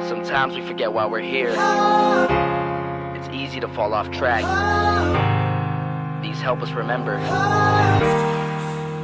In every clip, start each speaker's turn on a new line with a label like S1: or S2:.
S1: Sometimes we forget why we're here. It's easy to fall off track. These help us remember.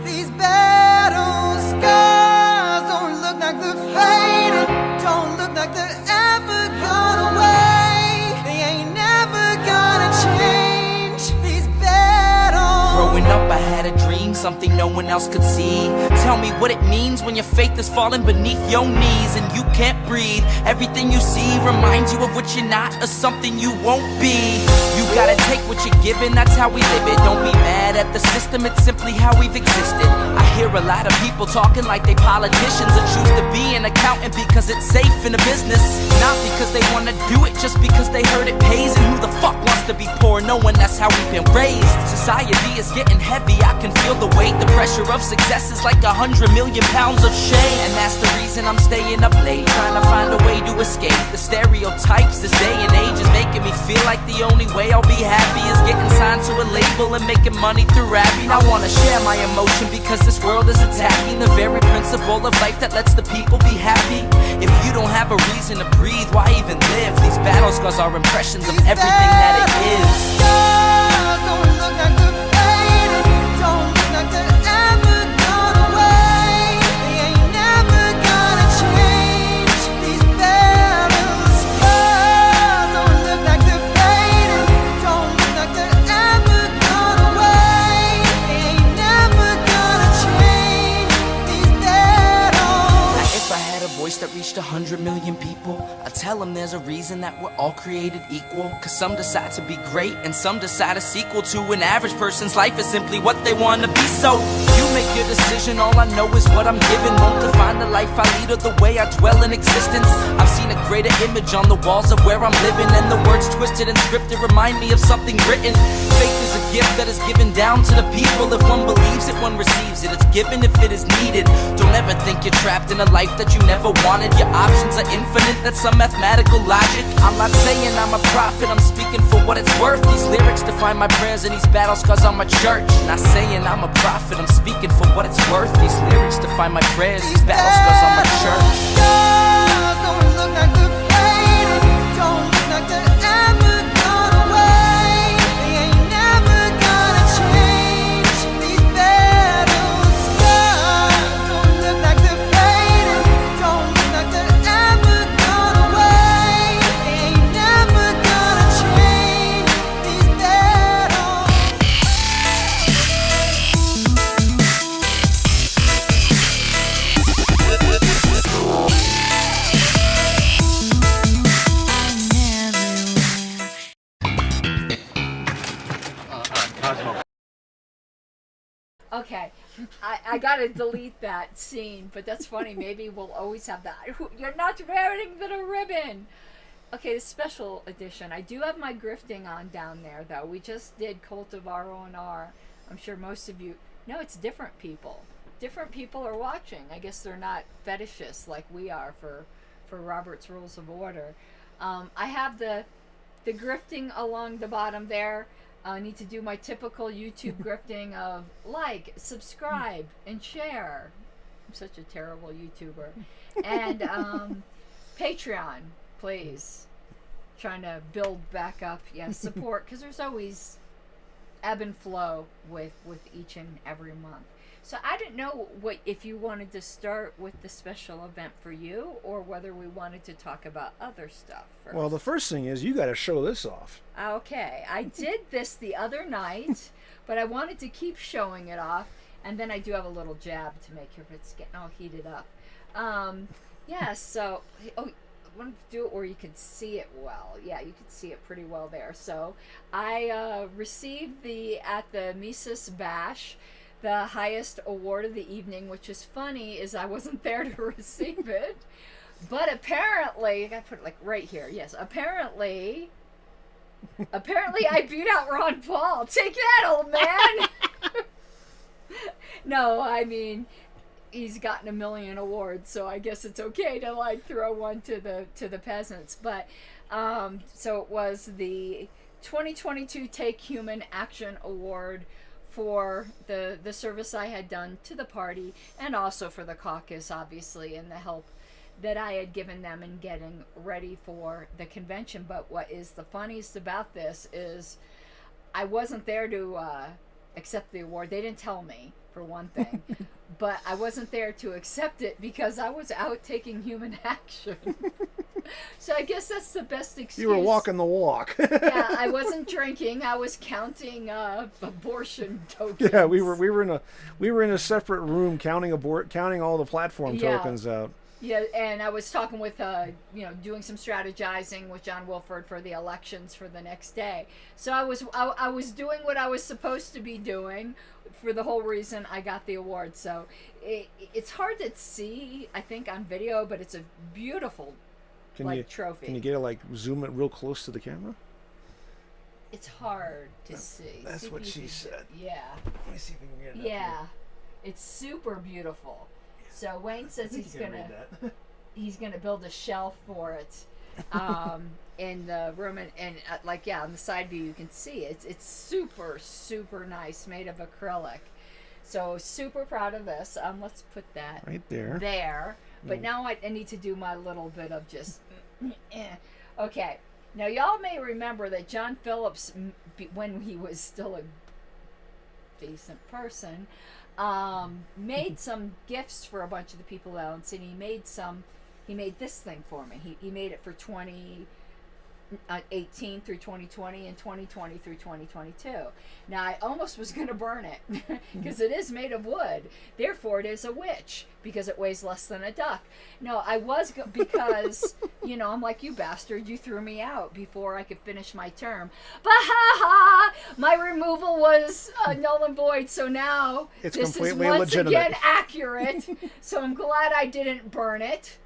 S2: These battle scars don't look like they're faded, don't look like they're ever gone away. They ain't never gonna change. These battles.
S3: Growing up I had a dream, something no one else could see. Tell me what it means when your faith is falling beneath your knees and you can't breathe. Everything you see reminds you of what you're not or something you won't be. You gotta take what you're given, that's how we live it. Don't be mad at the system, it's simply how we've existed. I hear a lot of people talking like they politicians or choose to be an accountant because it's safe in a business. Not because they wanna do it, just because they heard it pays. And who the fuck wants to be poor knowing that's how we've been raised? Society is getting heavy, I can feel the weight. The pressure of success is like 100 million pounds of shame. And that's the reason I'm staying up late, trying to find a way to escape the stereotypes this day and age is making me feel like the only way I'll be happy is getting signed to a label and making money through rapping. I wanna share my emotion because this world is attacking the very principle of life that lets the people be happy. If you don't have a reason to breathe, why even live? These battle scars are impressions of everything that it is.
S2: Don't look like they're faded, don't look like they're ever gone away. They ain't never gonna change. These battle scars don't look like they're faded, don't look like they're ever gone away. They ain't never gonna change. These battles.
S3: Now, if I had a voice that reached 100 million people, I'd tell them there's a reason that we're all created equal. Cause some decide to be great and some decide a sequel to an average person's life is simply what they want to be. So you make your decision, all I know is what I'm given. Won't define the life I lead or the way I dwell in existence. I've seen a greater image on the walls of where I'm living, and the words twisted and scripted remind me of something written. Faith is a gift that is given down to the people. If one believes it, one receives it. It's given if it is needed. Don't ever think you're trapped in a life that you never wanted. Your options are infinite, that's some mathematical logic. I'm not saying I'm a prophet, I'm speaking for what it's worth. These lyrics define my prayers and these battle scars on my church. Not saying I'm a prophet, I'm speaking for what it's worth. These lyrics define my prayers, these battle scars on my church.
S2: Don't look like they're faded, don't look like they're ever gone away. They ain't never gonna change. These battle scars don't look like they're faded, don't look like they're ever gone away. They ain't never gonna change. These battles.
S4: Okay, I gotta delete that scene, but that's funny. Maybe we'll always have that. You're not wearing the ribbon. Okay, the special edition. I do have my grifting on down there, though. We just did Cult of R.O.N.R. I'm sure most of you know it's different people. Different people are watching. I guess they're not fetishists like we are for Robert's Rules of Order. I have the grifting along the bottom there. I need to do my typical YouTube grifting of like, subscribe, and share. I'm such a terrible YouTuber. And Patreon, please. Trying to build back up, support, because there's always ebb and flow with each and every month. So I didn't know if you wanted to start with the special event for you, or whether we wanted to talk about other stuff first.
S5: Well, the first thing is you got to show this off.
S4: Okay, I did this the other night, but I wanted to keep showing it off, and then I do have a little jab to make sure it's getting all heated up. So, I want to do it where you can see it well. Yeah, you can see it pretty well there. So, I received at the Mises Bash, the highest award of the evening, which is funny, is I wasn't there to receive it. But apparently, I gotta put it like right here. Yes, apparently I beat out Ron Paul. Take that, old man. No, I mean, he's gotten 1 million awards, so I guess it's okay to like throw one to the peasants. But so it was the 2022 Take Human Action Award for the service I had done to the party, and also for the caucus, obviously, and the help that I had given them in getting ready for the convention. But what is the funniest about this is I wasn't there to accept the award. They didn't tell me, for one thing. But I wasn't there to accept it because I was out taking human action. So I guess that's the best excuse.
S5: You were walking the walk.
S4: Yeah, I wasn't drinking. I was counting abortion tokens.
S5: Yeah, we were in a separate room counting all the platform tokens out.
S4: Yeah, and I was talking with, doing some strategizing with John Wilford for the elections for the next day. So I was doing what I was supposed to be doing for the whole reason I got the award. So it's hard to see, I think, on video, but it's a beautiful trophy.
S5: Can you get it, zoom it real close to the camera?
S4: It's hard to see.
S5: That's what she said.
S4: Yeah.
S5: Let me see if we can get it up
S4: Yeah.
S5: here.
S4: It's super beautiful. So Wayne says he's gonna build a shelf for it in the room, and on the side view you can see it's super nice, made of acrylic. So super proud of this. Let's put that
S5: right there.
S4: But now I need to do my little bit of just okay. Now y'all may remember that John Phillips, when he was still a decent person, made some gifts for a bunch of the people out, and he made this thing for me. He made it for 2018 through 2020 and 2020 through 2022. Now I almost was going to burn it because it is made of wood. Therefore, it is a witch because it weighs less than a duck. No, I was because I'm like, you bastard, you threw me out before I could finish my term. But my removal was null and void. So now
S5: it's
S4: this
S5: completely
S4: is once
S5: legitimate.
S4: again accurate. So I'm glad I didn't burn it,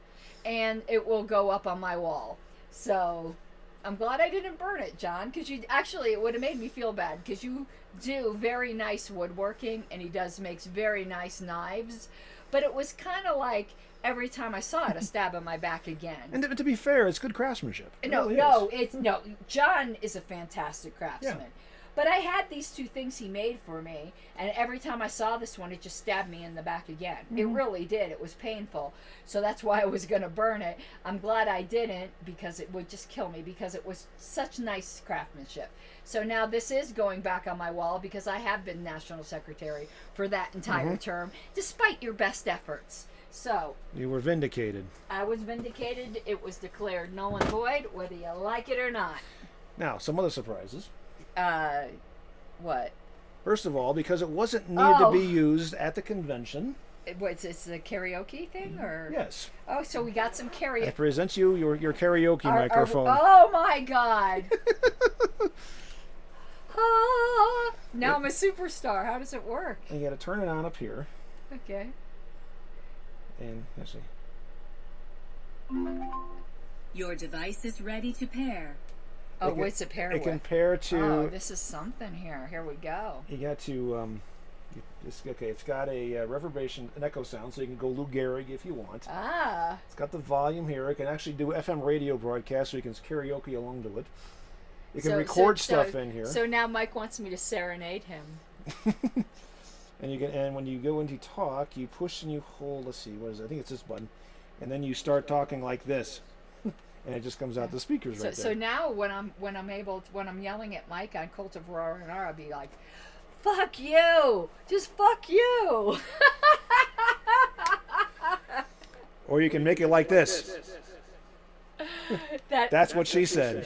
S4: and it will go up on my wall. So I'm glad I didn't burn it, John, because it would have made me feel bad, because you do very nice woodworking, and he makes very nice knives, but it was kind of like every time I saw it, a stab in my back again.
S5: And to be fair, it's good craftsmanship.
S4: No, John is a fantastic craftsman.
S5: Yeah.
S4: But I had these two things he made for me, and every time I saw this one, it just stabbed me in the back again. Mm-hmm. It really did. It was painful. So that's why I was going to burn it. I'm glad I didn't, because it would just kill me, because it was such nice craftsmanship. So now this is going back on my wall, because I have been national secretary for that entire term, despite your best efforts. So
S5: you were vindicated.
S4: I was vindicated. It was declared null and void, whether you like it or not.
S5: Now, some other surprises.
S4: What?
S5: First of all, because it wasn't needed to be used at the convention.
S4: It's the karaoke thing, or?
S5: Yes.
S4: Oh, so we got some karaoke.
S5: I present you your karaoke microphone.
S4: Oh my God! Now I'm a superstar. How does it work?
S5: And you got to turn it on up here.
S4: Okay.
S5: And let's see.
S6: Your device is ready to pair.
S4: Oh, what's it pair with?
S5: It can pair to.
S4: Oh, this is something here. Here we go.
S5: You got to. It's got a reverberation, an echo sound, so you can go Lou Gehrig if you want.
S4: Ah.
S5: It's got the volume here. It can actually do FM radio broadcast, so you can karaoke along to it. You can record stuff in here.
S4: So now Mike wants me to serenade him.
S5: And when you go into talk, you push and you hold. Let's see, what is it? I think it's this button, and then you start talking like this, and it just comes out the speakers right there.
S4: So now when I'm yelling at Mike on Cult of Roar and R, I'll be like, "Fuck you! Just fuck you!"
S5: Or you can make it like this. That's what she said.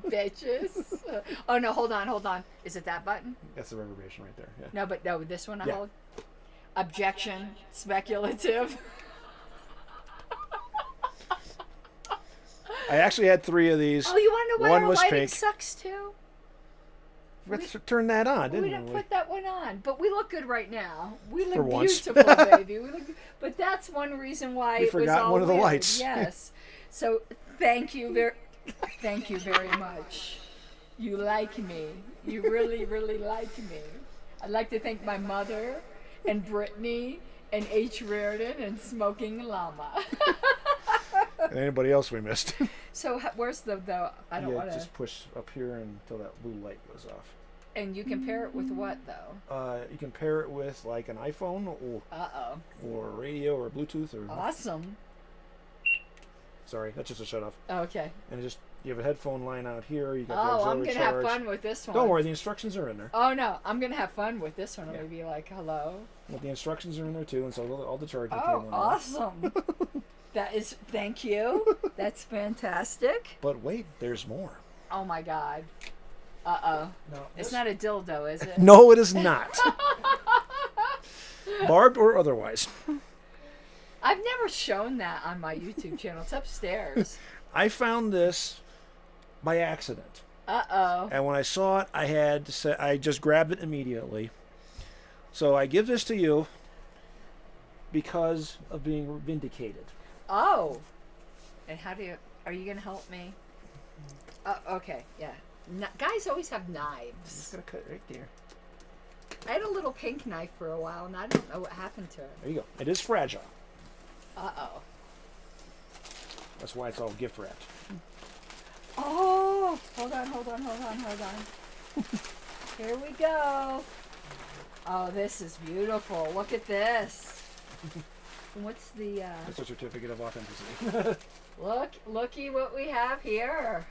S4: Bitches. Oh no, hold on. Is it that button?
S5: That's the reverberation right there. Yeah.
S4: No, this one I hold. Objection. Speculative.
S5: I actually had 3 of these.
S4: Oh, you want to know why
S5: One
S4: our
S5: was
S4: lighting
S5: pink.
S4: sucks too?
S5: Let's turn that on, didn't we?
S4: We didn't put that one on, but we look good right now. We
S5: For
S4: look
S5: once.
S4: beautiful, baby. We look, but that's one reason why
S5: We
S4: it was
S5: forgot
S4: all
S5: one of the
S4: weird.
S5: lights.
S4: Yes. So thank you very much. You like me. You really, really like me. I'd like to thank my mother and Brittany and H. Reardon and Smoking Llama.
S5: And anybody else we missed.
S4: So where's the I don't want to.
S5: Just push up here until that blue light goes off.
S4: And you can pair it with what though?
S5: You can pair it with like an iPhone or a radio or Bluetooth or.
S4: Awesome.
S5: Sorry, that's just a shut off.
S4: Okay.
S5: And you have a headphone line out here. You got the
S4: Oh, I'm
S5: auxiliary
S4: gonna have
S5: charge.
S4: fun with this one.
S5: Don't worry, the instructions are in there.
S4: Oh no, I'm gonna have fun with this one. I'm
S5: Yeah.
S4: gonna be like, hello.
S5: But the instructions are in there too, and so all the charging
S4: Oh,
S5: cable.
S4: awesome. That is, thank you. That's fantastic.
S5: But wait, there's more.
S4: Oh my god. Uh-oh.
S5: No,
S4: It's not a dildo, is it?
S5: No, it is not. Barbed or otherwise.
S4: I've never shown that on my YouTube channel. It's upstairs.
S5: I found this by accident.
S4: Uh-oh.
S5: And when I saw it, I just grabbed it immediately. So I give this to you because of being vindicated.
S4: Oh. And are you going to help me? Okay, yeah. Guys always have
S5: I'm
S4: knives.
S5: just going to cut it right there.
S4: I had a little pink knife for a while, and I don't know what happened to it.
S5: There you go. It is fragile.
S4: Uh-oh.
S5: That's why it's all gift wrapped.
S4: Oh! Hold on. Here we go. Oh, this is beautiful. Look at this. What's the,
S5: That's a certificate of authenticity.
S4: looky what we have here.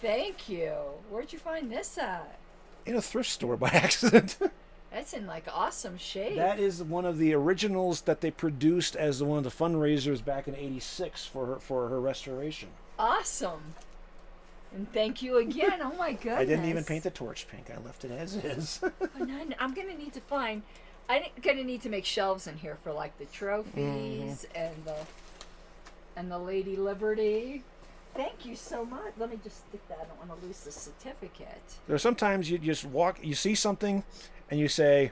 S4: Thank you. Where'd you find this at?
S5: In a thrift store by accident.
S4: That's in like awesome shape.
S5: That is one of the originals that they produced as one of the fundraisers back in '86 for her restoration.
S4: Awesome. And thank you again. Oh my goodness.
S5: I didn't even paint the torch pink. I left it as is.
S4: And then I'm gonna need to make shelves in here for like the trophies and the Lady Liberty. Thank you so much. Let me just stick that. I don't want to lose the certificate.
S5: There's sometimes you just you see something, and you say,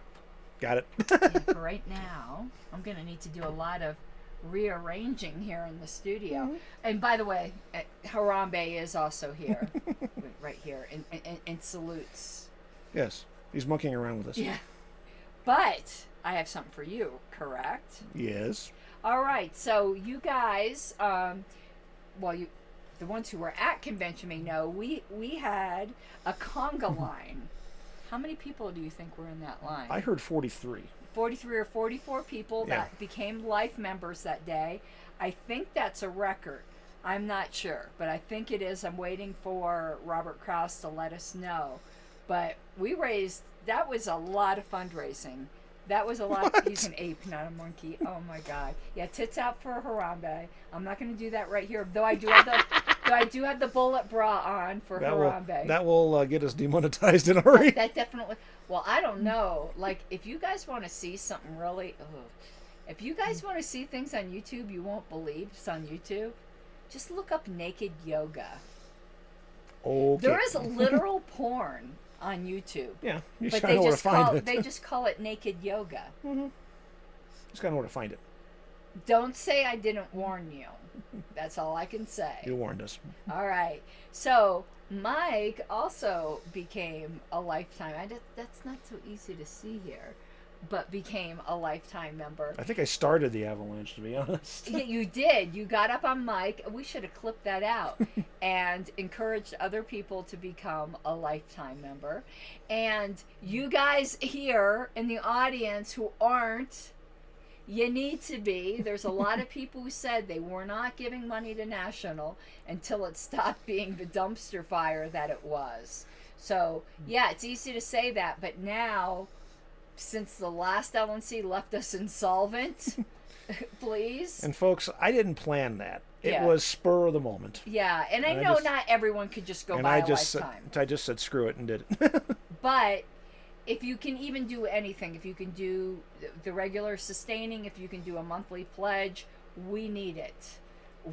S5: "Got it."
S4: Yeah, for right now, I'm gonna need to do a lot of rearranging here in the studio. And by the way, Harambe is also here, right here, and salutes.
S5: Yes, he's monkeying around with us.
S4: Yeah. But I have something for you, correct?
S5: Yes.
S4: All right. So you guys, the ones who were at convention may know we had a conga line. How many people do you think were in that line?
S5: I heard 43.
S4: 43 or 44 people
S5: Yeah.
S4: that became life members that day. I think that's a record. I'm not sure, but I think it is. I'm waiting for Robert Krause to let us know. But that was a lot of fundraising. That was a lot. He's an ape, not a monkey. Oh my God. Yeah, tits out for Harambe. I'm not going to do that right here, though I do have the bullet bra on for Harambe.
S5: That will get us demonetized in a hurry.
S4: That definitely. Well, I don't know. Like, if you guys want to see something really, if you guys want to see things on YouTube you won't believe it's on YouTube, just look up naked yoga.
S5: Okay.
S4: There is literal porn on YouTube.
S5: Yeah, you
S4: But
S5: just gotta know where to find it.
S4: they just call it naked yoga.
S5: Just gotta know where to find it.
S4: Don't say I didn't warn you. That's all I can say.
S5: You warned us.
S4: All right. So Mike also became a lifetime. That's not so easy to see here, but became a lifetime member.
S5: I think I started the avalanche, to be honest.
S4: Yeah, you did. You got up on Mike. We should have clipped that out and encouraged other people to become a lifetime member. And you guys here in the audience who aren't, you need to be. There's a lot of people who said they were not giving money to National until it stopped being the dumpster fire that it was. So, yeah, it's easy to say that, but now, since the last LNC left us insolvent, please.
S5: And folks, I didn't plan that. It
S4: Yeah.
S5: was spur of the moment.
S4: Yeah, and I know not everyone could just go
S5: And
S4: buy
S5: I
S4: a
S5: just
S4: lifetime.
S5: I just said screw it and did it.
S4: But if you can even do anything, if you can do the regular sustaining, if you can do a monthly pledge, we need it.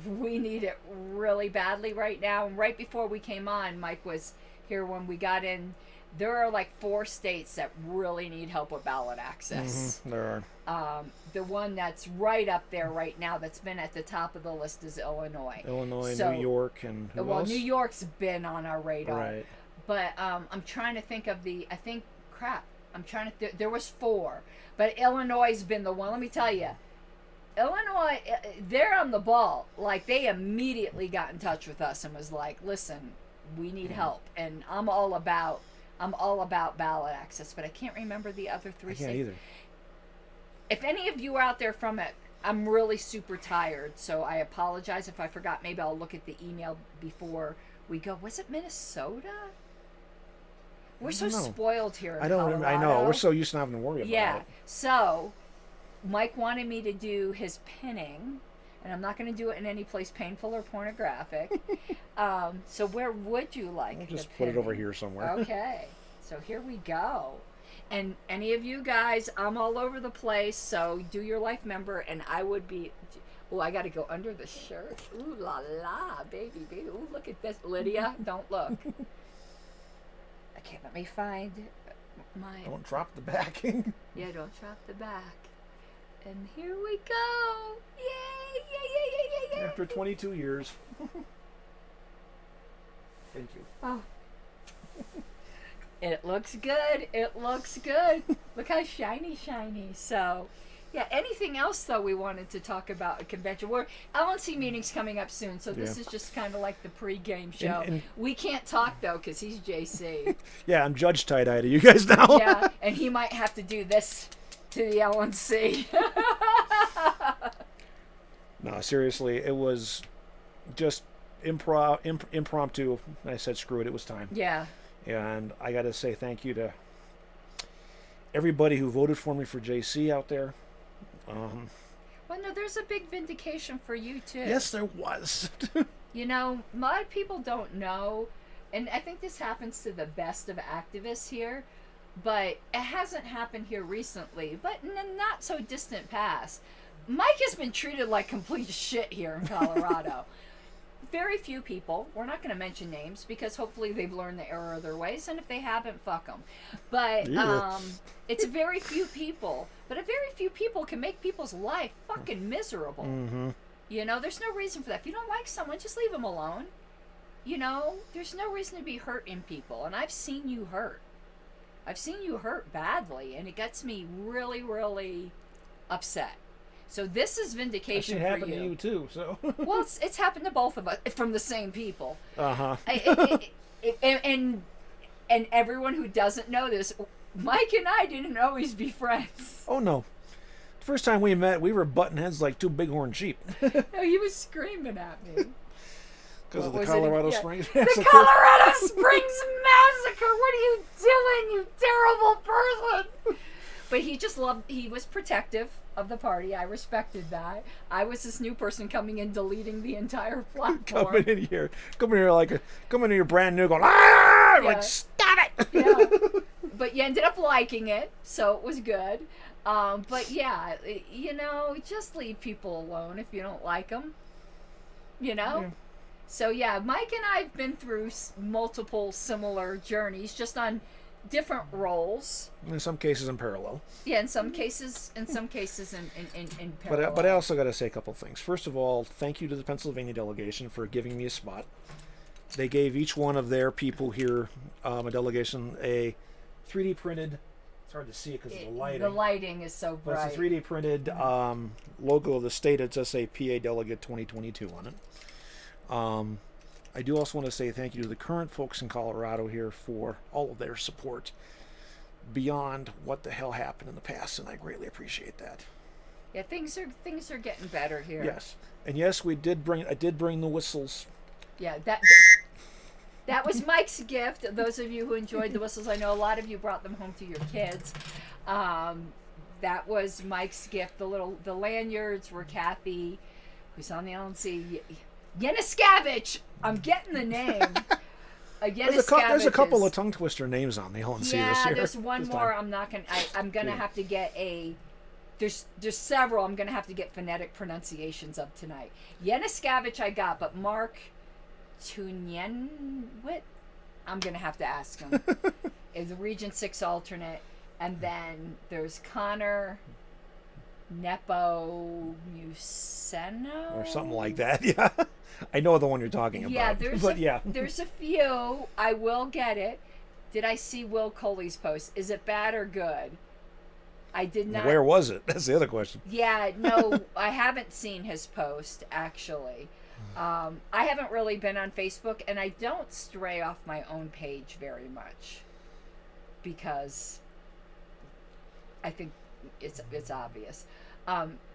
S4: We need it really badly right now. And right before we came on, Mike was here when we got in. There are like 4 states that really need help with ballot access.
S5: There are.
S4: The one that's right up there right now that's been at the top of the list is Illinois.
S5: Illinois, New York, and who else?
S4: New York's been on our radar.
S5: Right.
S4: But I'm trying to think of there was 4, but Illinois has been the one. Let me tell you, Illinois, they're on the ball. Like, they immediately got in touch with us and was like, listen, we need help. And I'm all about ballot access, but I can't remember the other 3
S5: I
S4: states.
S5: can't either.
S4: If any of you are out there from it, I'm really super tired, so I apologize if I forgot. Maybe I'll look at the email before we go. Was it Minnesota? We're so
S5: know.
S4: spoiled here in
S5: I don't.
S4: Colorado.
S5: I know. We're so used to having to worry about
S4: Yeah.
S5: it.
S4: So, Mike wanted me to do his pinning, and I'm not going to do it in any place painful or pornographic. So where would you like
S5: I'll
S4: the
S5: just put it over
S4: pinning?
S5: here somewhere.
S4: Okay. So here we go. And any of you guys, I'm all over the place, so do your life member, and I would be... Oh, I got to go under the shirt. Ooh la la, baby, baby. Ooh, look at this. Lydia, don't look. Okay, let me find my...
S5: Don't drop the backing.
S4: Yeah, don't drop the back. And here we go. Yay, yay, yay, yay, yay, yay.
S5: After 22 years. Thank you.
S4: Oh. It looks good. It looks good. Look how shiny. So, yeah, anything else, though, we wanted to talk about at convention? LNC meeting's coming up soon, so this
S5: Yeah.
S4: is just kind of like the pre-game show.
S5: And-
S4: we can't talk, though, because he's JC.
S5: Yeah, I'm Judge Tie-Dye to you guys now.
S4: Yeah, and he might have to do this to the LNC.
S5: No, seriously, it was just impromptu. I said, screw it, it was time.
S4: Yeah.
S5: And I got to say thank you to everybody who voted for me for JC out there.
S4: Well, no, there's a big vindication for you, too.
S5: Yes, there was.
S4: You know, a lot of people don't know, and I think this happens to the best of activists here, but it hasn't happened here recently, but in the not so distant past. Mike has been treated like complete shit here in Colorado. Very few people, we're not going to mention names because hopefully they've learned the error of their ways, and if they haven't, fuck them. But
S5: Yeah.
S4: it's very few people, but a very few people can make people's life fucking miserable.
S5: Mm-hmm.
S4: You know, there's no reason for that. If you don't like someone, just leave them alone. You know, there's no reason to be hurting people, and I've seen you hurt. I've seen you hurt badly, and it gets me really, really upset. So this is vindication
S5: It
S4: for
S5: happened to you too, so.
S4: Well, it's happened to both of us from the same people.
S5: Uh-huh.
S4: And everyone who doesn't know this, Mike and I didn't always be friends.
S5: Oh, no. The first time we met, we were butting heads like two bighorn sheep.
S4: No, he was screaming at me.
S5: Because of the
S4: Was it?
S5: Colorado
S4: Yeah.
S5: Springs
S4: The
S5: massacre.
S4: Colorado Springs Massacre! What are you doing, you terrible person? But he was protective of the party. I respected that. I was this new person coming in, deleting the entire platform.
S5: Coming in here brand new, going, ah!
S4: Yeah.
S5: Like, stop it!
S4: Yeah. But you ended up liking it, so it was good. But yeah, you know, just leave people alone if you don't like them. You know?
S5: Yeah.
S4: So yeah, Mike and I have been through multiple similar journeys, just on different roles.
S5: In some cases in parallel.
S4: Yeah, in some cases in parallel.
S5: But I also got to say a couple things. First of all, thank you to the Pennsylvania delegation for giving me a spot. They gave each one of their people here, a delegation, a 3D printed. It's hard to see it because of the lighting.
S4: The lighting is so
S5: But
S4: bright.
S5: it's a 3D printed logo of the state. It says PA Delegate 2022 on it. I do also want to say thank you to the current folks in Colorado here for all of their support beyond what the hell happened in the past, and I greatly appreciate that.
S4: Yeah, things are getting better here.
S5: Yes, and yes, I did bring the whistles.
S4: Yeah, that was Mike's gift. Those of you who enjoyed the whistles, I know a lot of you brought them home to your kids. That was Mike's gift. The lanyards were Kathy, who's on the LNC. Yeniskavich. I'm getting the name.
S5: There's a couple of tongue twister names on the LNC this
S4: Yeah,
S5: year.
S4: there's one
S5: this
S4: more.
S5: time.
S4: I'm gonna have to get a. There's several. I'm gonna have to get phonetic pronunciations of tonight. Yeniskavich I got, but Mark Tunyenwit, I'm gonna have to ask him. Is the Region 6 alternate, and then there's Connor Nepomuceno
S5: Or something like that. Yeah, I know the one you're talking about.
S4: Yeah,
S5: yeah.
S4: there's a few. I will get it. Did I see Will Coley's post? Is it bad or good? I did not.
S5: Where was it? That's the other question.
S4: Yeah, no, I haven't seen his post, actually. I haven't really been on Facebook, and I don't stray off my own page very much because I think it's obvious.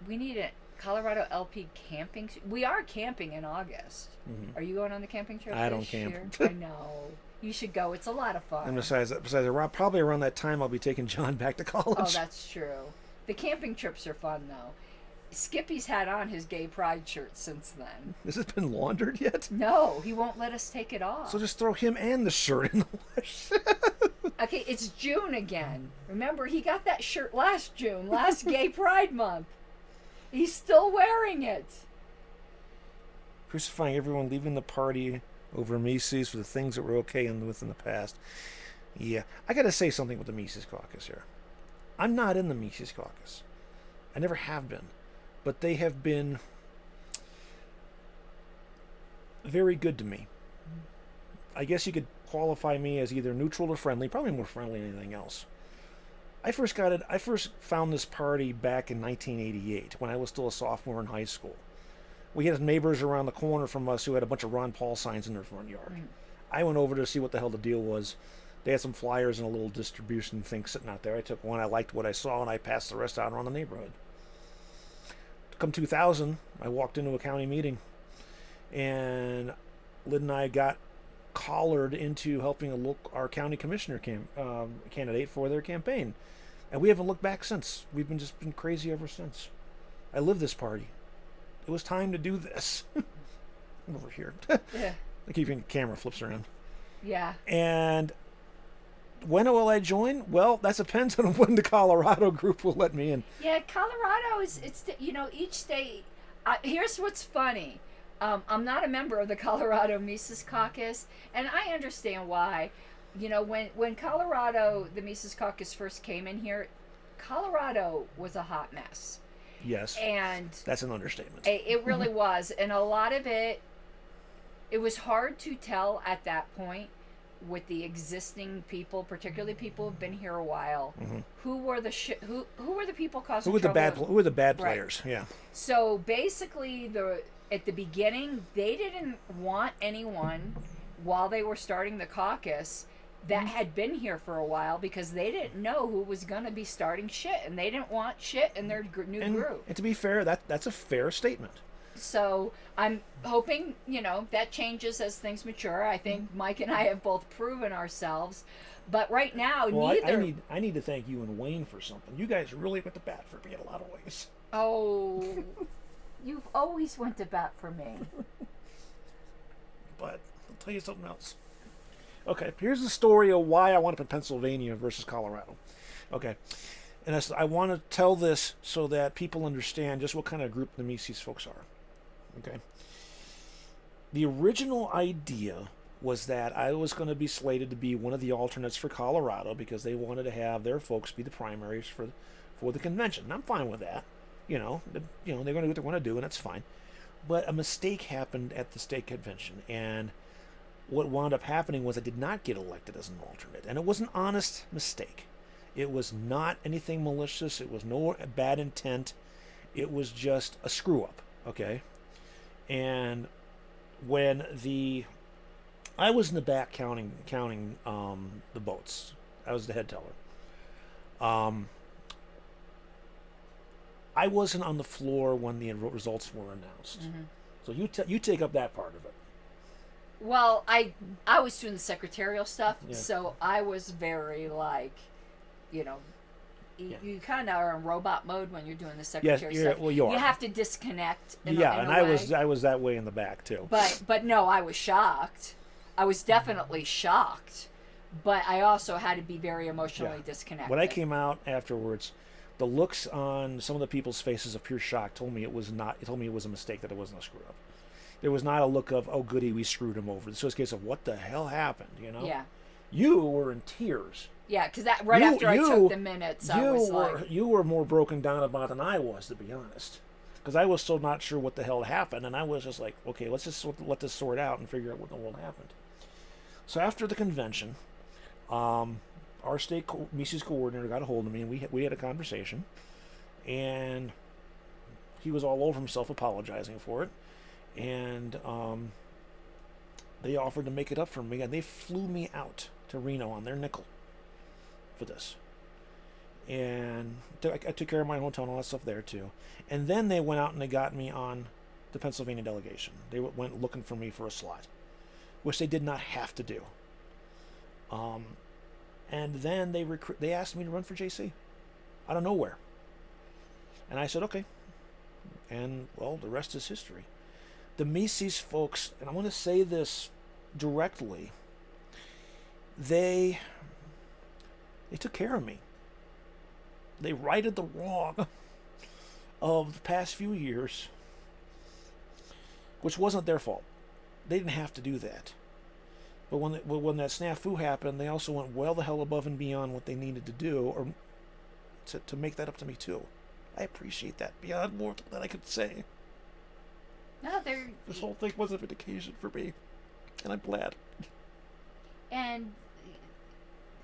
S4: We need Colorado LP camping. We are camping in August. Are you going on the camping trip?
S5: I don't
S4: this
S5: camp.
S4: year? I know. You should go. It's a lot of fun.
S5: And besides, probably around that time, I'll be taking John back to college.
S4: Oh, that's true. The camping trips are fun, though. Skippy's had on his gay pride shirt since then.
S5: Has it been laundered yet?
S4: No, he won't let us take it off.
S5: So just throw him and the shirt in the wash.
S4: Okay, it's June again. Remember, he got that shirt last June, last gay pride month. He's still wearing it.
S5: Crucifying everyone leaving the party over Mises for the things that were okay within the past. Yeah, I got to say something with the Mises Caucus here. I'm not in the Mises Caucus. I never have been. But they have been very good to me. I guess you could qualify me as either neutral or friendly, probably more friendly than anything else. I first found this party back in 1988 when I was still a sophomore in high school. We had neighbors around the corner from us who had a bunch of Ron Paul signs in their front yard. I went over to see what the hell the deal was. They had some flyers and a little distribution thing sitting out there. I took one, I liked what I saw, and I passed the rest out around the neighborhood. Come 2000, I walked into a county meeting, and Lyd and I got collared into helping our county commissioner candidate for their campaign. And we haven't looked back since. We've just been crazy ever since. I live this party. It was time to do this. I'm over here.
S4: Yeah.
S5: I keep the camera flips around.
S4: Yeah.
S5: And when will I join? Well, that depends on when the Colorado group will let me in.
S4: Yeah, Colorado it's each state. Here's what's funny. I'm not a member of the Colorado Mises Caucus, and I understand why. When Colorado, the Mises Caucus first came in here, Colorado was a hot mess.
S5: Yes.
S4: And
S5: that's an understatement.
S4: It really was. And a lot of it was hard to tell at that point with the existing people, particularly people who've been here a while, who were the people causing trouble.
S5: Who were the bad players?
S4: Right.
S5: Yeah.
S4: So basically, at the beginning, they didn't want anyone while they were starting the caucus that had been here for a while because they didn't know who was going to be starting shit, and they didn't want shit in their new group.
S5: And to be fair, that's a fair statement.
S4: So I'm hoping, that changes as things mature. I think Mike and I have both proven ourselves. But right now, neither...
S5: I need to thank you and Wayne for something. You guys really went to bat for me in a lot of ways.
S4: Oh, you've always went to bat for me.
S5: But I'll tell you something else. Okay, here's the story of why I want to put Pennsylvania versus Colorado. Okay, and I want to tell this so that people understand just what kind of group the Mises folks are. Okay. The original idea was that I was going to be slated to be one of the alternates for Colorado because they wanted to have their folks be the primaries for the convention. And I'm fine with that. They're going to do what they want to do, and that's fine. But a mistake happened at the state convention, and what wound up happening was I did not get elected as an alternate, and it was an honest mistake. It was not anything malicious. It was no bad intent. It was just a screw up. Okay. And when I was in the back counting the votes. I was the head teller. I wasn't on the floor when the results were announced. So you take up that part of it.
S4: Well, I was doing the secretarial stuff, so I was very you kind of are in robot mode when you're doing the secretary stuff.
S5: Well, you are.
S4: You have to disconnect. In
S5: I
S4: way.
S5: was that way in the back too.
S4: But no, I was shocked. I was definitely shocked, but I also had to be very emotionally disconnected.
S5: When I came out afterwards, the looks on some of the people's faces of pure shock told me it was not. It told me it was a mistake, that it wasn't a screw up. There was not a look of, oh goody, we screwed him over. This was a case of what the hell happened,
S4: Yeah.
S5: You were in tears.
S4: Yeah, because after I took the minutes, I was like...
S5: You were more broken down about than I was, to be honest. Because I was still not sure what the hell happened, and I was just like, okay, let's just let this sort out and figure out what in the world happened. So after the convention, our state Mises coordinator got a hold of me, and we had a conversation, and he was all over himself apologizing for it, and they offered to make it up for me, and they flew me out to Reno on their nickel for this. and I took care of my hotel and all that stuff there too. And then they went out and they got me on the Pennsylvania delegation. They went looking for me for a slot, which they did not have to do. And then they asked me to run for JC out of nowhere. And I said, okay. And, well, the rest is history. The Mises folks, and I want to say this directly, they took care of me. They righted the wrong of the past few years, which wasn't their fault. They didn't have to do that. But when that snafu happened, they also went well the hell above and beyond what they needed to do, or to make that up to me too. I appreciate that beyond more than I could say.
S4: No,
S5: this whole thing was a vindication for me, and I'm glad.
S4: And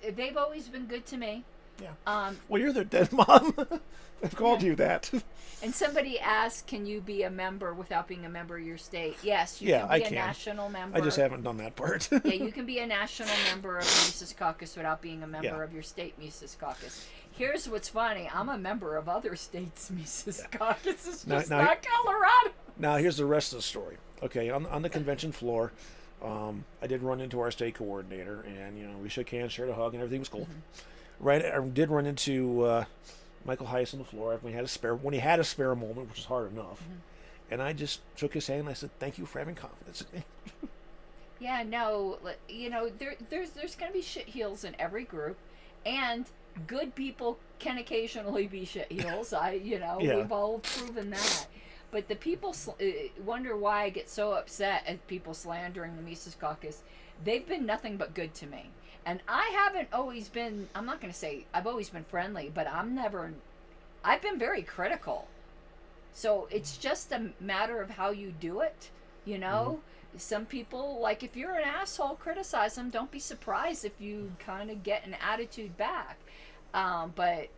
S4: they've always been good to me.
S5: Yeah. Well, you're their dead mom. I've called you that.
S4: And somebody asked, can you be a member without being a member of your state? Yes, you
S5: Yeah,
S4: can be
S5: I
S4: a
S5: can.
S4: national member.
S5: I just haven't done that part.
S4: Yeah, you can be a national member of the Mises Caucus without being a member
S5: Yeah.
S4: of your state Mises Caucus. Here's what's funny. I'm a member of other states' Mises Caucuses, just
S5: Now-
S4: not Colorado.
S5: Now, here's the rest of the story. Okay, on the convention floor, I did run into our state coordinator, and we shook hands, shared a hug, and everything was cool. Right, I did run into Michael Heiss on the floor when he had a spare moment, which was hard enough. And I just shook his hand and I said, "Thank you for having confidence in me."
S4: Yeah, no, there's going to be shitheels in every group, and good people can occasionally be shitheels.
S5: Yeah.
S4: We've all proven that. But the people wonder why I get so upset at people slandering the Mises Caucus. They've been nothing but good to me. And I haven't always been, I'm not going to say I've always been friendly, but I've been very critical. So it's just a matter of how you do it, Some people, like, if you're an asshole, criticize them. Don't be surprised if you kind of get an attitude back. But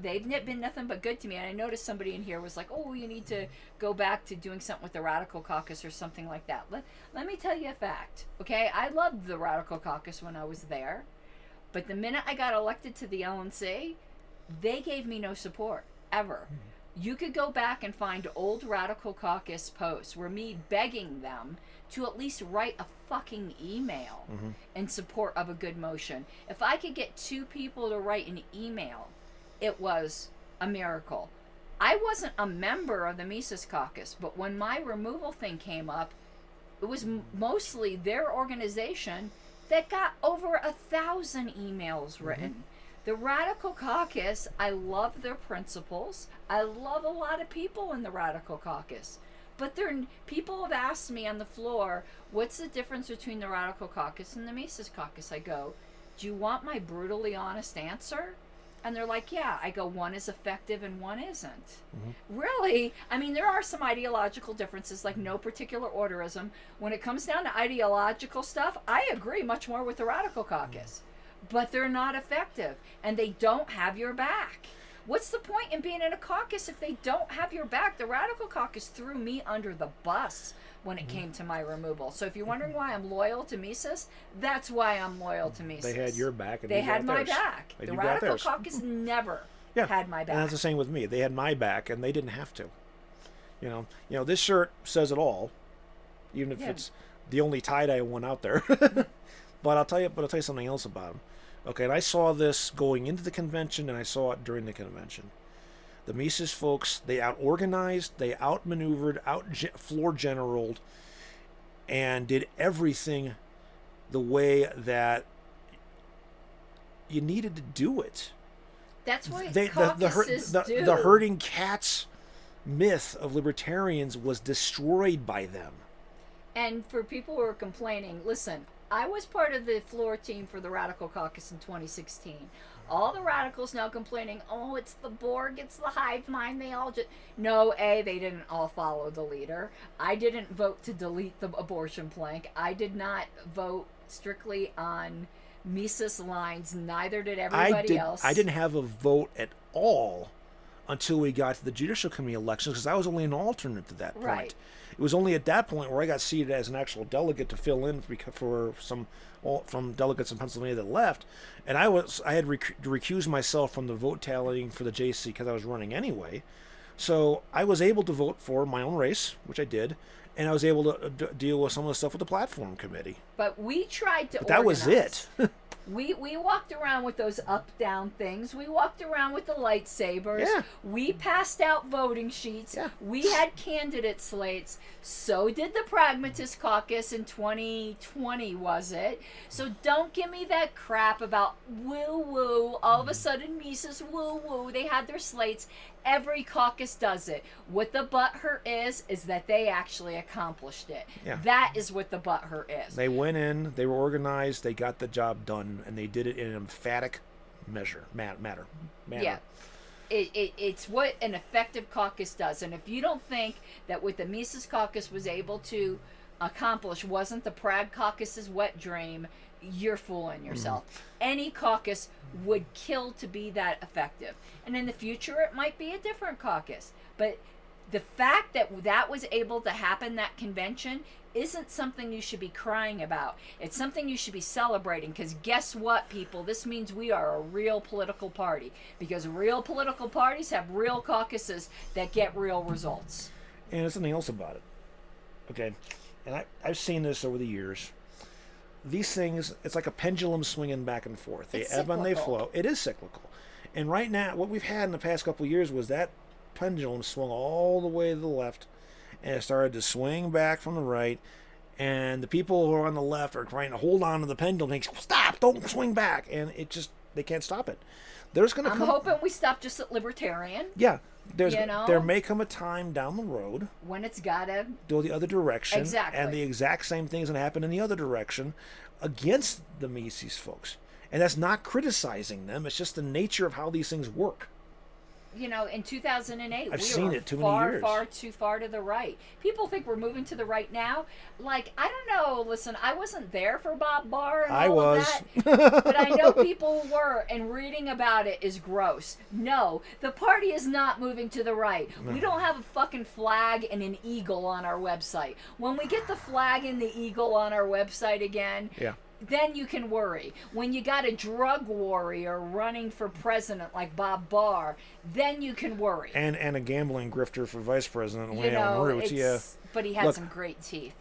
S4: they've been nothing but good to me. And I noticed somebody in here was like, oh, you need to go back to doing something with the Radical Caucus or something like that. Let me tell you a fact, okay? I loved the Radical Caucus when I was there. But the minute I got elected to the LNC, they gave me no support, ever. You could go back and find old Radical Caucus posts where me begging them to at least write a fucking email in support of a good motion. If I could get 2 people to write an email, it was a miracle. I wasn't a member of the Mises Caucus, but when my removal thing came up, it was mostly their organization that got over 1,000 emails written. The Radical Caucus, I love their principles. I love a lot of people in the Radical Caucus. But people have asked me on the floor, what's the difference between the Radical Caucus and the Mises Caucus? I go, do you want my brutally honest answer? And they're like, yeah. I go, one is effective and one isn't. Really? I mean, there are some ideological differences, like no particular orderism. When it comes down to ideological stuff, I agree much more with the Radical Caucus. But they're not effective, and they don't have your back. What's the point in being in a caucus if they don't have your back? The Radical Caucus threw me under the bus when it came to my removal. So if you're wondering why I'm loyal to Mises, that's why I'm loyal to Mises.
S5: They had your back, and
S4: they
S5: you got
S4: had my
S5: theirs.
S4: back.
S5: And
S4: The
S5: you got
S4: Radical
S5: theirs.
S4: Caucus never had my back.
S5: And that's the same with me. They had my back, and they didn't have to. This shirt says it all, even if it's the only tie-dye one out there. But I'll tell you something else about them. Okay, and I saw this going into the convention, and I saw it during the convention. The Mises folks, they out-organized, they out-maneuvered, floor-generaled, and did everything the way that you needed to do it.
S4: That's what
S5: The
S4: caucuses do.
S5: the herding cats myth of libertarians was destroyed by them.
S4: And for people who are complaining, listen, I was part of the floor team for the Radical Caucus in 2016. All the radicals now complaining, oh, it's the Borg, it's the hive mind, they all just... No, they didn't all follow the leader. I didn't vote to delete the abortion plank. I did not vote strictly on Mises lines, neither did everybody else.
S5: I didn't have a vote at all until we got to the Judicial Committee elections, because I was only an alternate at that point.
S4: Right.
S5: It was only at that point where I got seated as an actual delegate to fill in for some from delegates in Pennsylvania that left, and I had recused myself from the vote tallying for the JC because I was running anyway. So I was able to vote for my own race, which I did, and I was able to deal with some of the stuff with the platform committee.
S4: But we tried to
S5: But that was
S4: organize.
S5: it.
S4: We walked around with those up-down things. We walked around with the lightsabers.
S5: Yeah.
S4: We passed out voting sheets.
S5: Yeah.
S4: We had candidate slates. So did the Pragmatist Caucus in 2020, was it? So don't give me that crap about woo-woo. All of a sudden, Mises woo-woo. They had their slates. Every caucus does it. What the butthurt is that they actually accomplished it.
S5: Yeah.
S4: That is what the butthurt is.
S5: They went in, they were organized, they got the job done, and they did it in an emphatic manner.
S4: Yeah. It's what an effective caucus does. And if you don't think that what the Mises Caucus was able to accomplish wasn't the Prague Caucus's wet dream, you're fooling yourself. Any caucus would kill to be that effective. And in the future, it might be a different caucus. But the fact that that was able to happen, that convention, isn't something you should be crying about. It's something you should be celebrating, because guess what, people? This means we are a real political party, because real political parties have real caucuses that get real results.
S5: And there's something else about it. Okay, and I've seen this over the years. These things, it's like a pendulum swinging back and forth. They
S4: It's
S5: ebb and they
S4: cyclical.
S5: flow. It is cyclical. And right now, what we've had in the past couple of years was that pendulum swung all the way to the left, and it started to swing back from the right. And the people who are on the left are trying to hold on to the pendulum and say, stop, don't swing back. And they can't stop it. There's going to
S4: I'm
S5: come.
S4: hoping we stop just at Libertarian
S5: Yeah.
S4: You know?
S5: There may come a time down the road
S4: when it's gotta.
S5: go the other direction.
S4: Exactly.
S5: And the exact same thing's going to happen in the other direction against the Mises folks. And that's not criticizing them. It's just the nature of how these things work.
S4: You know, in 2008,
S5: I've
S4: we
S5: seen
S4: were
S5: it too many years.
S4: far too far to the right. People think we're moving to the right now. Like, I don't know. Listen, I wasn't there for Bob Barr and
S5: I
S4: all
S5: was.
S4: of that, but I know people were, and reading about it is gross. No, the party is not moving to the right. We don't have a fucking flag and an eagle on our website. When we get the flag and the eagle on our website again,
S5: Yeah.
S4: then you can worry. When you got a drug warrior running for president like Bob Barr, then you can worry.
S5: And a gambling grifter for vice president,
S4: You
S5: way on
S4: know,
S5: roots. Yeah.
S4: but he had
S5: Look,
S4: some great teeth.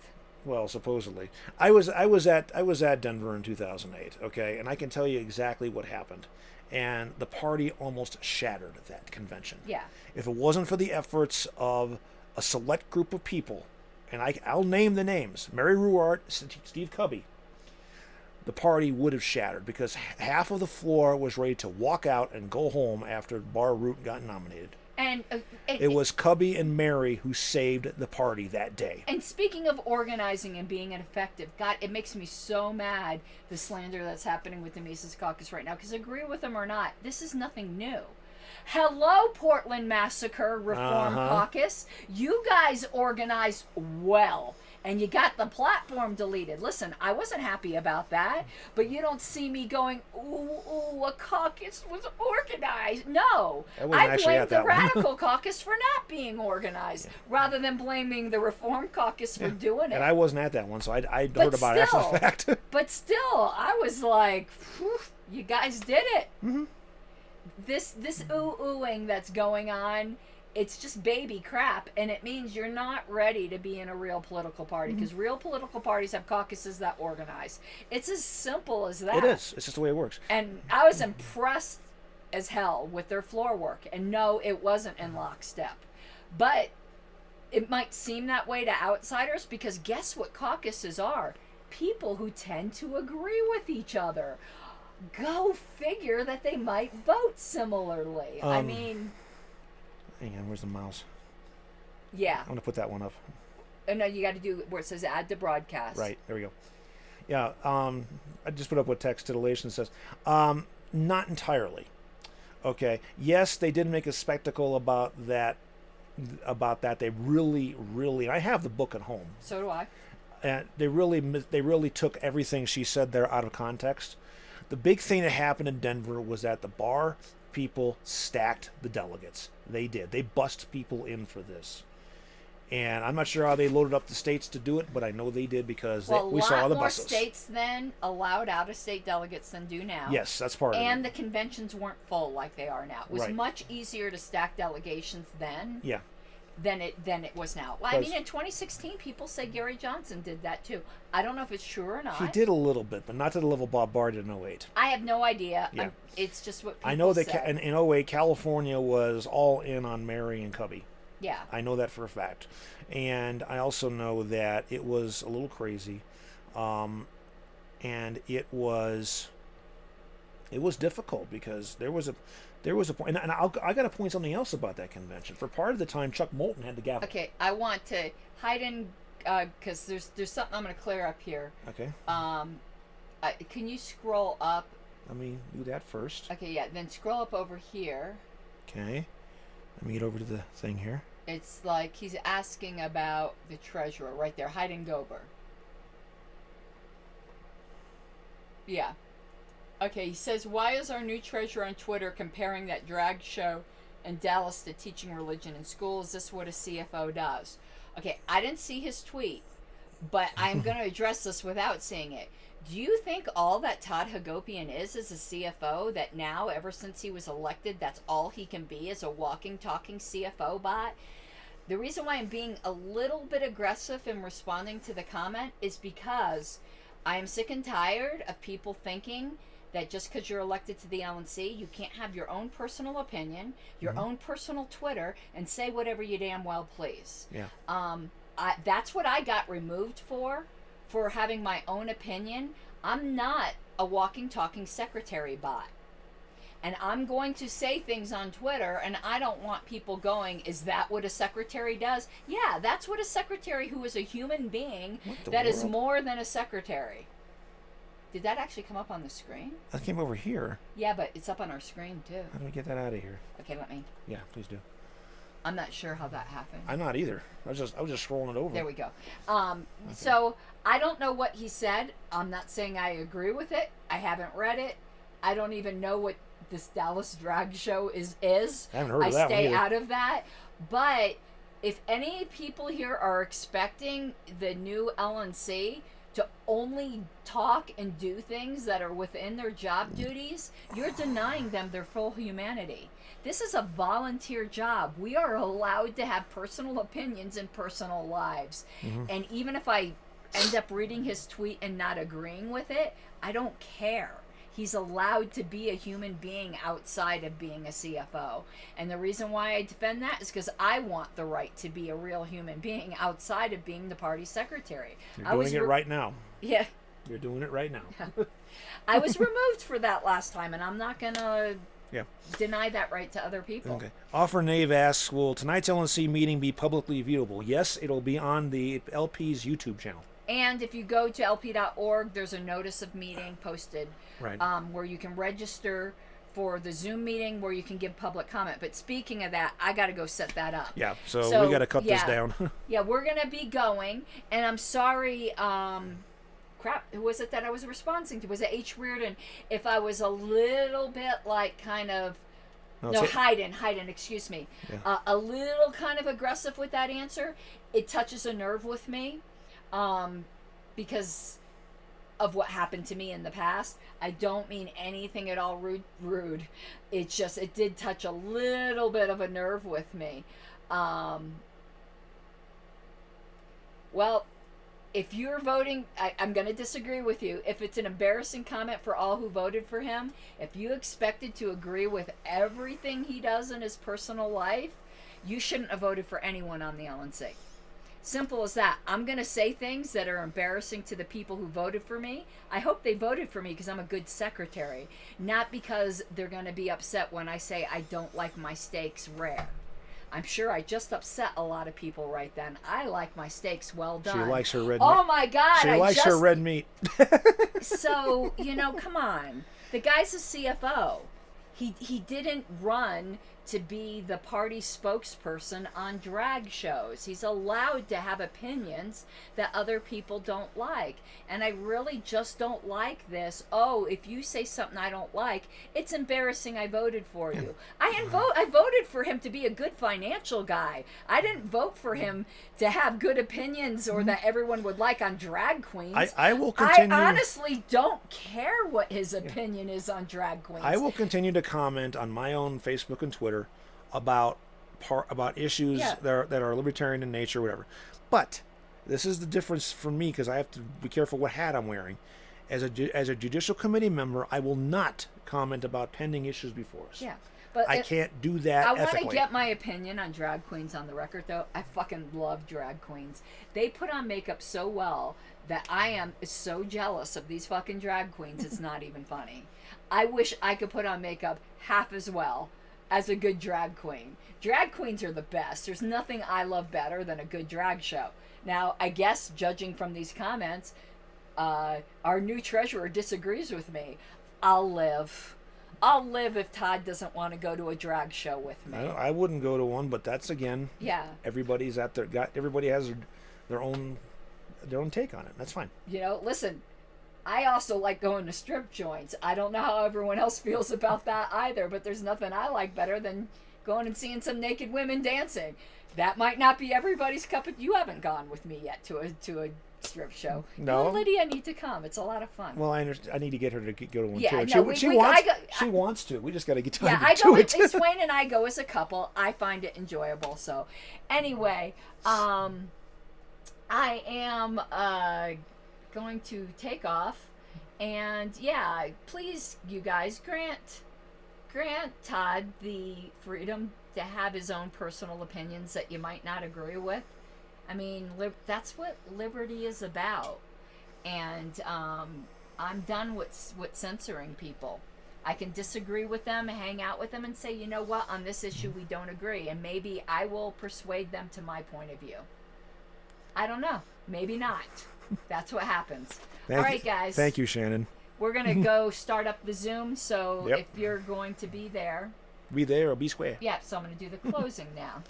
S5: Well, supposedly. I was at Denver in 2008, okay? And I can tell you exactly what happened. And the party almost shattered at that convention.
S4: Yeah.
S5: If it wasn't for the efforts of a select group of people, and I'll name the names, Mary Ruart, Steve Cubby, the party would have shattered, because half of the floor was ready to walk out and go home after Barr Root got nominated.
S4: And
S5: It was Cubby and Mary who saved the party that day.
S4: And speaking of organizing and being ineffective, God, it makes me so mad, the slander that's happening with the Mises Caucus right now. Because agree with them or not, this is nothing new. Hello, Portland Massacre Reform Caucus. You guys organized well. And you got the platform deleted. Listen, I wasn't happy about that, but you don't see me going, ooh, a caucus was organized. No, I blame the Radical Caucus for not being organized, rather than blaming the Reform Caucus for doing it.
S5: And I wasn't at that one, so I heard about it after the fact.
S4: But still, I was like, whew, you guys did it.
S5: Mm-hmm.
S4: This oohing that's going on, it's just baby crap, and it means you're not ready to be in a real political party, because real political parties have caucuses that organize. It's as simple as that.
S5: It is. It's just the way it works.
S4: And I was impressed as hell with their floor work, and no, it wasn't in lockstep. But it might seem that way to outsiders, because guess what caucuses are? People who tend to agree with each other. Go figure that they might vote similarly. I mean...
S5: Hang on, where's the mouse?
S4: Yeah.
S5: I'm going to put that one up.
S4: Oh, no, you got to do where it says add to broadcast.
S5: Right, there we go. Yeah, I just put up what text titillation says. Not entirely. Okay. Yes, they did make a spectacle about that. They really, I have the book at home.
S4: So do I.
S5: And they really took everything she said there out of context. The big thing that happened in Denver was that the bar people stacked the delegates. They did. They bussed people in for this. And I'm not sure how they loaded up the states to do it, but I know they did because we saw the buses.
S4: A lot more states then allowed out-of-state delegates than do now.
S5: Yes, that's part of it.
S4: And the conventions weren't full like they are now. It was
S5: Right.
S4: much easier to stack delegations then
S5: Yeah.
S4: than it was now. Well, I mean, in 2016, people say Gary Johnson did that too. I don't know if it's true or not.
S5: He did a little bit, but not to the level Bob Barr did in 08.
S4: I have no idea.
S5: Yeah.
S4: It's just what people
S5: I know that
S4: say.
S5: in 08, California was all in on Mary and Cubby.
S4: Yeah.
S5: I know that for a fact. And I also know that it was a little crazy. And it was difficult because there was a point, and I got to point something else about that convention. For part of the time, Chuck Moulton had the gavel.
S4: Okay, I want to hide in because there's something I'm going to clear up here.
S5: Okay.
S4: Can you scroll up?
S5: Let me do that first.
S4: Okay, yeah. Then scroll up over here.
S5: Okay. Let me get over to the thing here.
S4: It's like he's asking about the treasurer right there, Hayden Gober. Yeah. Okay, he says, why is our new treasurer on Twitter comparing that drag show in Dallas to teaching religion in school? Is this what a CFO does? Okay, I didn't see his tweet, but I'm going to address this without seeing it. Do you think all that Todd Hagopian is a CFO, that now, ever since he was elected, that's all he can be, is a walking, talking CFO bot? The reason why I'm being a little bit aggressive in responding to the comment is because I am sick and tired of people thinking that just because you're elected to the LNC, you can't have your own personal opinion, your own personal Twitter, and say whatever you damn well please.
S5: Yeah.
S4: That's what I got removed for having my own opinion. I'm not a walking, talking secretary bot. And I'm going to say things on Twitter, and I don't want people going, is that what a secretary does? Yeah, that's what a secretary who is a human being that is more than a secretary. Did that actually come up on the screen?
S5: That came over here.
S4: Yeah, but it's up on our screen too.
S5: How do we get that out of here?
S4: Okay, let me.
S5: Yeah, please do.
S4: I'm not sure how that happened.
S5: I'm not either. I was just scrolling it over.
S4: There we go. So I don't know what he said. I'm not saying I agree with it. I haven't read it. I don't even know what this Dallas drag show is.
S5: I haven't heard of that one
S4: stay
S5: either.
S4: out of that. But if any people here are expecting the new LNC to only talk and do things that are within their job duties, you're denying them their full humanity. This is a volunteer job. We are allowed to have personal opinions and personal lives. And even if I end up reading his tweet and not agreeing with it, I don't care. He's allowed to be a human being outside of being a CFO. And the reason why I defend that is because I want the right to be a real human being outside of being the party secretary.
S5: You're doing it right now.
S4: Yeah.
S5: You're doing it right now.
S4: I was removed for that last time, and I'm not going to
S5: Yeah.
S4: deny that right to other people.
S5: Okay. Offer Nave asks, will tonight's LNC meeting be publicly viewable? Yes, it'll be on the LP's YouTube channel.
S4: And if you go to lp.org, there's a notice of meeting posted,
S5: Right.
S4: where you can register for the Zoom meeting, where you can give public comment. But speaking of that, I got to go set that up.
S5: Yeah, so we got to cut this down.
S4: Yeah, we're going to be going. And I'm sorry, crap, who was it that I was responding to? Was it H. Reardon? If I was a little bit like kind of, Hayden, excuse me.
S5: Yeah.
S4: A little kind of aggressive with that answer. It touches a nerve with me. Because of what happened to me in the past. I don't mean anything at all rude. It's just, it did touch a little bit of a nerve with me. Well, if you're voting, I'm going to disagree with you. If it's an embarrassing comment for all who voted for him, if you expected to agree with everything he does in his personal life, you shouldn't have voted for anyone on the LNC. Simple as that. I'm going to say things that are embarrassing to the people who voted for me. I hope they voted for me because I'm a good secretary, not because they're going to be upset when I say I don't like my steaks rare. I'm sure I just upset a lot of people right then. I like my steaks well done.
S5: She likes her red meat.
S4: Oh my God.
S5: She likes her red meat.
S4: So, come on. The guy's a CFO. He didn't run to be the party spokesperson on drag shows. He's allowed to have opinions that other people don't like. And I really just don't like this. Oh, if you say something I don't like, it's embarrassing I voted for you. I voted for him to be a good financial guy. I didn't vote for him to have good opinions or that everyone would like on drag queens.
S5: I will continue.
S4: I honestly don't care what his opinion is on drag queens.
S5: I will continue to comment on my own Facebook and Twitter about issues that are libertarian in nature, whatever. But this is the difference for me, because I have to be careful what hat I'm wearing. As a judicial committee member, I will not comment about pending issues before us.
S4: Yeah. But
S5: I can't do that
S4: I want
S5: ethically.
S4: to get my opinion on drag queens on the record, though. I fucking love drag queens. They put on makeup so well that I am so jealous of these fucking drag queens. It's not even funny. I wish I could put on makeup half as well as a good drag queen. Drag queens are the best. There's nothing I love better than a good drag show. Now, I guess, judging from these comments, our new treasurer disagrees with me. I'll live if Todd doesn't want to go to a drag show with me.
S5: I wouldn't go to one, but that's, again,
S4: yeah.
S5: Everybody has their own take on it. That's fine.
S4: You know, listen, I also like going to strip joints. I don't know how everyone else feels about that either, but there's nothing I like better than going and seeing some naked women dancing. That might not be everybody's cup of... You haven't gone with me yet to a strip show.
S5: No.
S4: You and Lydia need to come. It's a lot of fun.
S5: Well, I understand. I need to get her to go to one
S4: Yeah,
S5: too.
S4: no,
S5: She wants to. We just got to get time to do it.
S4: Swain and I go as a couple. I find it enjoyable. So, anyway, I am going to take off, and yeah, please, you guys, grant Todd the freedom to have his own personal opinions that you might not agree with. I mean, that's what liberty is about. And I'm done with censoring people. I can disagree with them, hang out with them, and say, you know what, on this issue we don't agree. And maybe I will persuade them to my point of view. I don't know. Maybe not. That's what happens. All right, guys.
S5: Thank you, Shannon.
S4: We're going to go start up the Zoom. So
S5: Yep.
S4: if you're going to be there.
S5: Be there or be square.
S4: Yeah, so I'm going to do the closing now.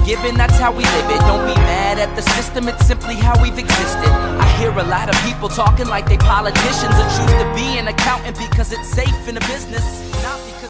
S3: Given, that's how we live it. Don't be mad at the system, it's simply how we've existed. I hear a lot of people talking like they politicians and choose to be an accountant because it's safe in a business, not because